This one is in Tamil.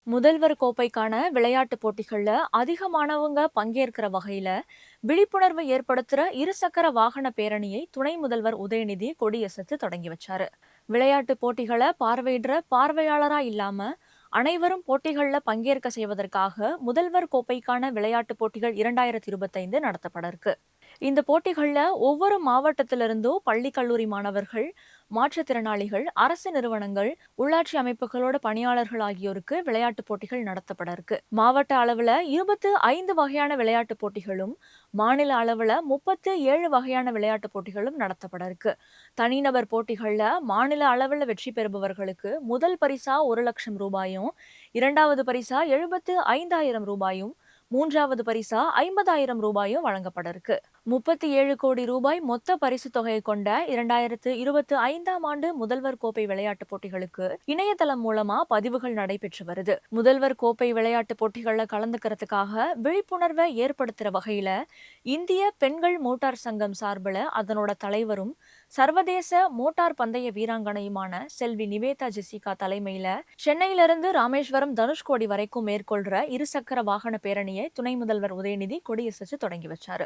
முதல்வர் கோப்பைக்கான விளையாட்டுப் போட்டிகள்ல அதிகமானவங்க பங்கேற்கிற வகையில விழிப்புணர்வு ஏற்படுத்துற இருசக்கர வாகன பேரணியை துணை முதல்வர் உதயநிதி கொடியசைத்து தொடங்கி வச்சாரு. விளையாட்டுப் போட்டிகளை பார்வையிடுற பார்வையாளரா இல்லாம அனைவரும் போட்டிகள்ல பங்கேற்க செய்வதற்காக முதல்வர் கோப்பைக்கான விளையாட்டுப் போட்டிகள் 2025 நடத்தப்பட இருக்கு. இந்த போட்டிகள்ல ஒவ்வொரு மாவட்டத்திலிருந்தும் பள்ளி கல்லூரி மாணவர்கள், மாற்றுத்திறனாளிகள், அரசு நிறுவனங்கள், உள்ளாட்சி அமைப்புகளோட பணியாளர்கள் ஆகியோருக்கு விளையாட்டுப் போட்டிகள் நடத்தப்பட இருக்கு. மாவட்ட அளவுல 25 வகையான விளையாட்டுப் போட்டிகளும், மாநில அளவுல 37 வகையான விளையாட்டுப் போட்டிகளும் நடத்தப்பட இருக்கு. தனிநபர் போட்டிகள்ல மாநில அளவுல வெற்றி பெறுபவர்களுக்கு முதல் பரிசா 1,00,000 ரூபாயும், இரண்டாவது பரிசா 75,000 ரூபாயும், மூன்றாவது பரிசா 50,000 ரூபாயும் வழங்கப்பட இருக்கு. 37 கோடி ரூபாய் மொத்த பரிசு தொகையை கொண்ட 2025ஆம் ஆண்டு முதல்வர் கோப்பை விளையாட்டுப் போட்டிகளுக்கு இணையதளம் மூலமா பதிவுகள் நடைபெற்று வருது. முதல்வர் கோப்பை விளையாட்டுப் போட்டிகள்ல கலந்துக்கிறதுக்காக விழிப்புணர்வை ஏற்படுத்துற வகையில இந்திய பெண்கள் மோட்டார் சங்கம் சார்பில் அதனோட தலைவரும் சர்வதேச மோட்டார் பந்தய வீராங்கனையுமான செல்வி நிவேதா ஜெசிகா தலைமையில சென்னையிலிருந்து ராமேஸ்வரம் தனுஷ்கோடி வரைக்கும் மேற்கொள்ற இருசக்கர வாகன பேரணியை துணை முதல்வர் உதயநிதி கொடியசைச்சு தொடங்கி வச்சாரு.